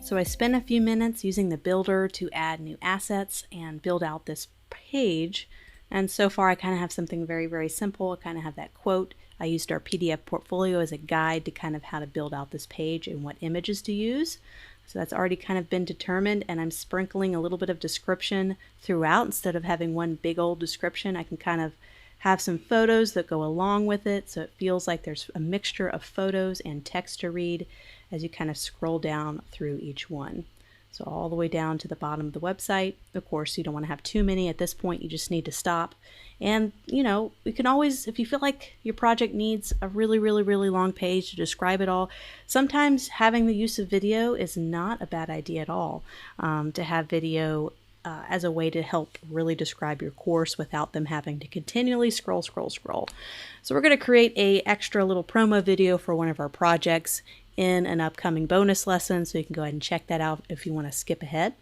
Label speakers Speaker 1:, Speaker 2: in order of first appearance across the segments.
Speaker 1: So I spent a few minutes using the builder to add new assets and build out this page. And so far I kind of have something very, very simple. I kind of have that quote. I used our PDF portfolio as a guide to kind of how to build out this page and what images to use. So that's already kind of been determined, and I'm sprinkling a little bit of description throughout. Instead of having one big old description, I can kind of have some photos that go along with it, so it feels like there's a mixture of photos and text to read as you kind of scroll down through each one. So all the way down to the bottom of the website. Of course, you don't want to have too many at this point. You just need to stop. And, you know, you can always, if you feel like your project needs a really, really, really long page to describe it all, sometimes having the use of video is not a bad idea at all. To have video as a way to help really describe your course without them having to continually scroll. So we're going to create a extra little promo video for one of our projects in an upcoming bonus lesson, so you can go ahead and check that out if you want to skip ahead.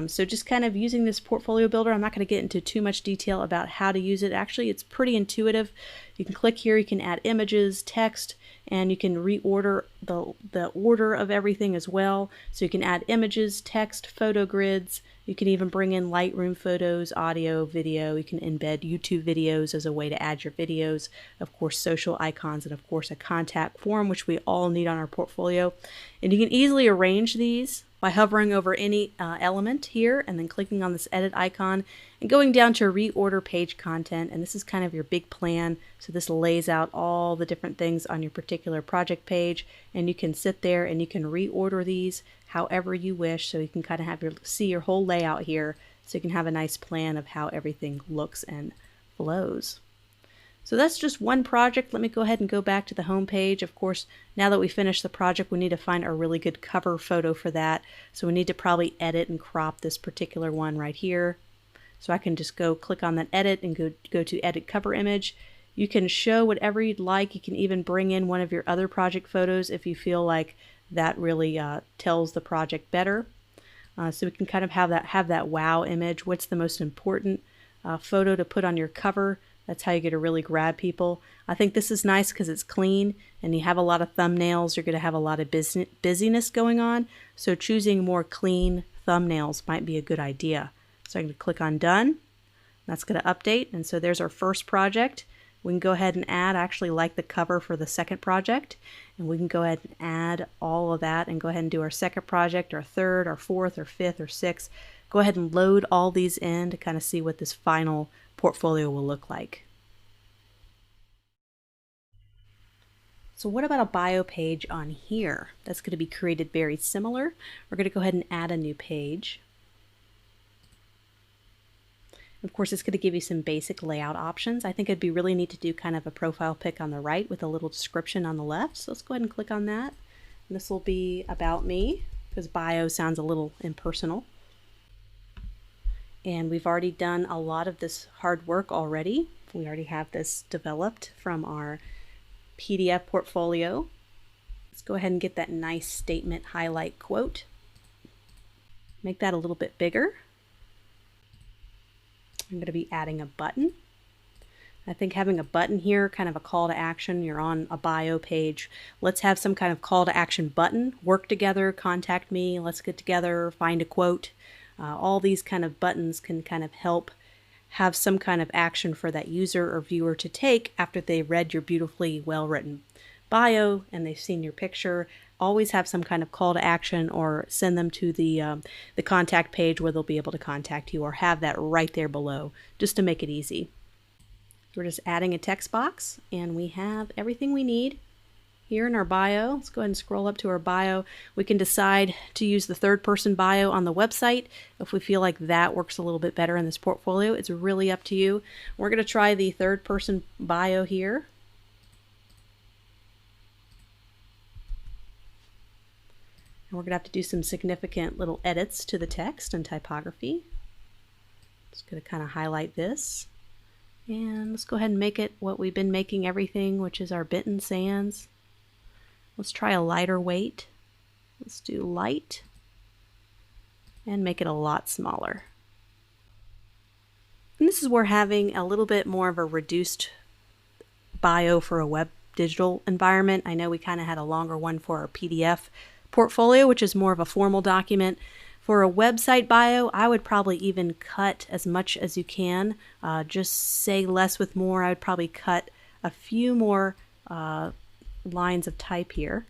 Speaker 1: So just kind of using this portfolio builder, I'm not going to get into too much detail about how to use it. Actually, it's pretty intuitive. You can click here, you can add images, text, and you can reorder the order of everything as well. So you can add images, text, photo grids. You can even bring in Lightroom photos, audio, video. You can embed YouTube videos as a way to add your videos. Of course, social icons, and of course a contact form, which we all need on our portfolio. And you can easily arrange these by hovering over any element here and then clicking on this edit icon and going down to reorder page content. And this is kind of your big plan. So this lays out all the different things on your particular project page, and you can sit there and you can reorder these however you wish. So you can kind of have see your whole layout here, so you can have a nice plan of how everything looks and flows. So that's just one project. Let me go ahead and go back to the home page. Of course, now that we finished the project, we need to find a really good cover photo for that. So we need to probably edit and crop this particular one right here. So I can just go click on that edit and go to edit cover image. You can show whatever you'd like. You can even bring in one of your other project photos if you feel like that really tells the project better. So we can kind of have that wow image. What's the most important photo to put on your cover? That's how you get to really grab people. I think this is nice because it's clean and you have a lot of thumbnails. You're going to have a lot of busyness going on. So choosing more clean thumbnails might be a good idea. So I'm going to click on done. That's going to update. And so there's our first project. We can go ahead and add, I actually like the cover for the second project. And we can go ahead and add all of that and go ahead and do our second project, our third, our fourth, or fifth, or sixth. Go ahead and load all these in to kind of see what this final portfolio will look like. So what about a bio page on here? That's going to be created very similar. We're going to go ahead and add a new page. Of course, it's going to give you some basic layout options. I think it'd be really neat to do kind of a profile pic on the right with a little description on the left. So let's go ahead and click on that. And this will be about me, because bio sounds a little impersonal. And we've already done a lot of this hard work already. We already have this developed from our PDF portfolio. Let's go ahead and get that nice statement highlight quote. Make that a little bit bigger. I'm going to be adding a button. I think having a button here, kind of a call to action. You're on a bio page. Let's have some kind of call to action button. Work together, contact me, let's get together, find a quote. All these kind of buttons can kind of help have some kind of action for that user or viewer to take after they've read your beautifully well-written bio and they've seen your picture. Always have some kind of call to action, or send them to the contact page where they'll be able to contact you, or have that right there below just to make it easy. We're just adding a text box, and we have everything we need here in our bio. Let's go ahead and scroll up to our bio. We can decide to use the third person bio on the website if we feel like that works a little bit better in this portfolio. It's really up to you. We're going to try the third person bio here. And we're going to have to do some significant little edits to the text and typography. Just going to kind of highlight this. And let's go ahead and make it what we've been making everything, which is our Benton Sands. Let's try a lighter weight. Let's do light and make it a lot smaller. And this is where having a little bit more of a reduced bio for a web digital environment. I know we kind of had a longer one for our PDF portfolio, which is more of a formal document. For a website bio, I would probably even cut as much as you can. Just say less with more. I would probably cut a few more lines of type here.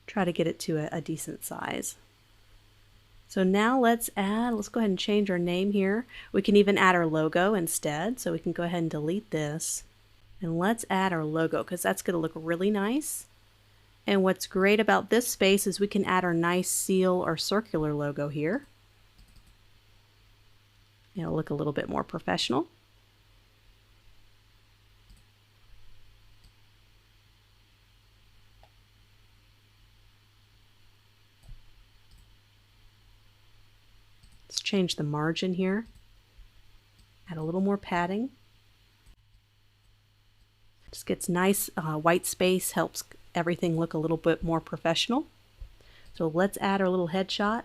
Speaker 1: Try to get it to a decent size. So now let's go ahead and change our name here. We can even add our logo instead. So we can go ahead and delete this. And let's add our logo because that's going to look really nice. And what's great about this space is we can add our nice seal or circular logo here. It'll look a little bit more professional. Let's change the margin here. Add a little more padding. Just gets nice white space, helps everything look a little bit more professional. So let's add our little headshot.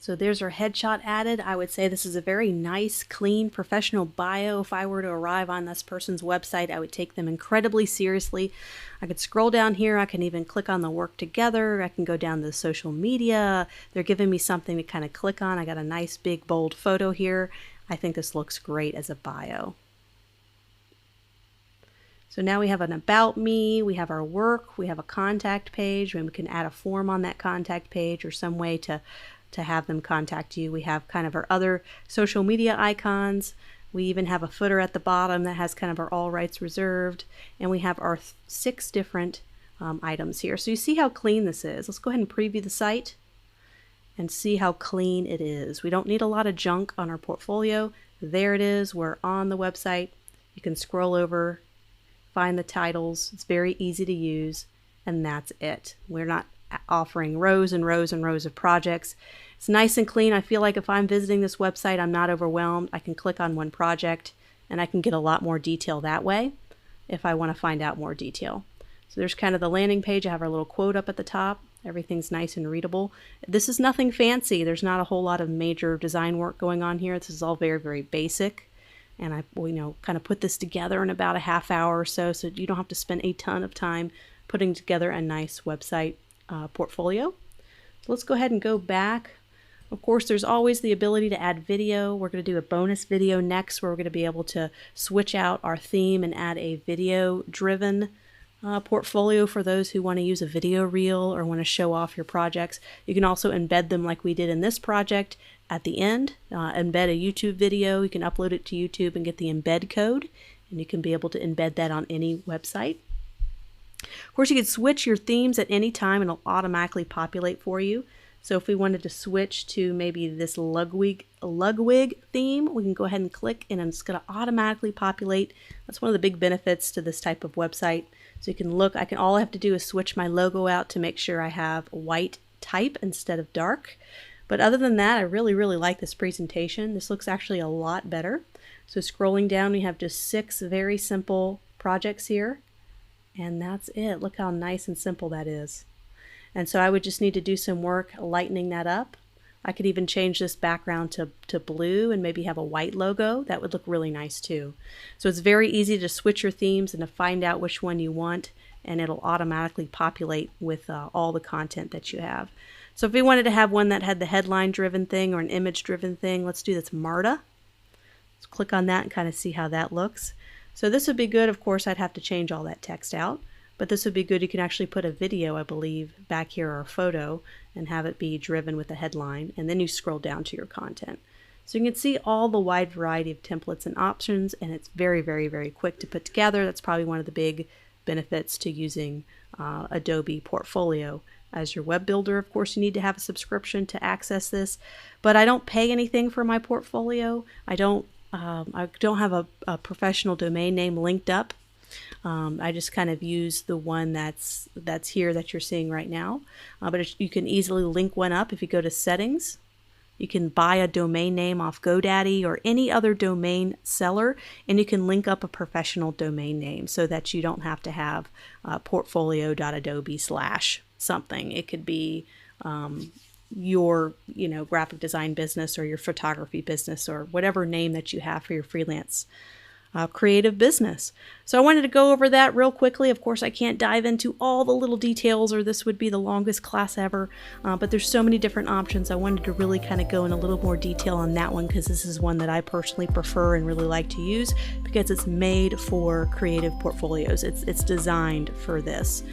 Speaker 1: So there's our headshot added. I would say this is a very nice, clean, professional bio. If I were to arrive on this person's website, I would take them incredibly seriously. I could scroll down here. I can even click on the work together. I can go down to the social media. They're giving me something to kind of click on. I got a nice big bold photo here. I think this looks great as a bio. So now we have an about me, we have our work, we have a contact page, and we can add a form on that contact page or some way to have them contact you. We have kind of our other social media icons. We even have a footer at the bottom that has kind of our all rights reserved. And we have our 6 different items here. So you see how clean this is. Let's go ahead and preview the site and see how clean it is. We don't need a lot of junk on our portfolio. There it is. We're on the website. You can scroll over, find the titles. It's very easy to use, and that's it. We're not offering rows and rows and rows of projects. It's nice and clean. I feel like if I'm visiting this website, I'm not overwhelmed. I can click on one project and I can get a lot more detail that way if I want to find out more detail. So there's kind of the landing page. I have our little quote up at the top. Everything's nice and readable. This is nothing fancy. There's not a whole lot of major design work going on here. This is all very, very basic. And I kind of put this together in about a half hour or so you don't have to spend a ton of time putting together a nice website portfolio. So let's go ahead and go back. Of course, there's always the ability to add video. We're going to do a bonus video next where we're going to be able to switch out our theme and add a video-driven portfolio for those who want to use a video reel or want to show off your projects. You can also embed them like we did in this project at the end. Embed a YouTube video. You can upload it to YouTube and get the embed code, and you can be able to embed that on any website. Of course, you can switch your themes at any time and it'll automatically populate for you. So if we wanted to switch to maybe this Ludwig theme, we can go ahead and click and it's going to automatically populate. That's one of the big benefits to this type of website. So you can look, all I have to do is switch my logo out to make sure I have white type instead of dark. But other than that, I really, really like this presentation. This looks actually a lot better. So scrolling down, we have just 6 very simple projects here. And that's it. Look how nice and simple that is. And so I would just need to do some work lightening that up. I could even change this background to blue and maybe have a white logo. That would look really nice too. So it's very easy to switch your themes and to find out which one you want, and it'll automatically populate with all the content that you have. So if we wanted to have one that had the headline driven thing or an image driven thing, let's do this Marta. Let's click on that and kind of see how that looks. So this would be good. Of course, I'd have to change all that text out. But this would be good. You can actually put a video, I believe, back here or a photo and have it be driven with a headline. And then you scroll down to your content. So you can see all the wide variety of templates and options, and it's very, very, very quick to put together. That's probably one of the big benefits to using Adobe Portfolio as your web builder. Of course, you need to have a subscription to access this, but I don't pay anything for my portfolio. I don't have a professional domain name linked up. I just kind of use the one that's here that you're seeing right now. But you can easily link one up if you go to settings. You can buy a domain name off GoDaddy or any other domain seller, and you can link up a professional domain name so that you don't have to have portfolio.adobe/something. It could be your graphic design business or your photography business or whatever name that you have for your freelance creative business. So I wanted to go over that real quickly. Of course, I can't dive into all the little details or this would be the longest class ever, but there's so many different options. I wanted to really kind of go in a little more detail on that one because this is one that I personally prefer and really like to use because it's made for creative portfolios. It's designed for this.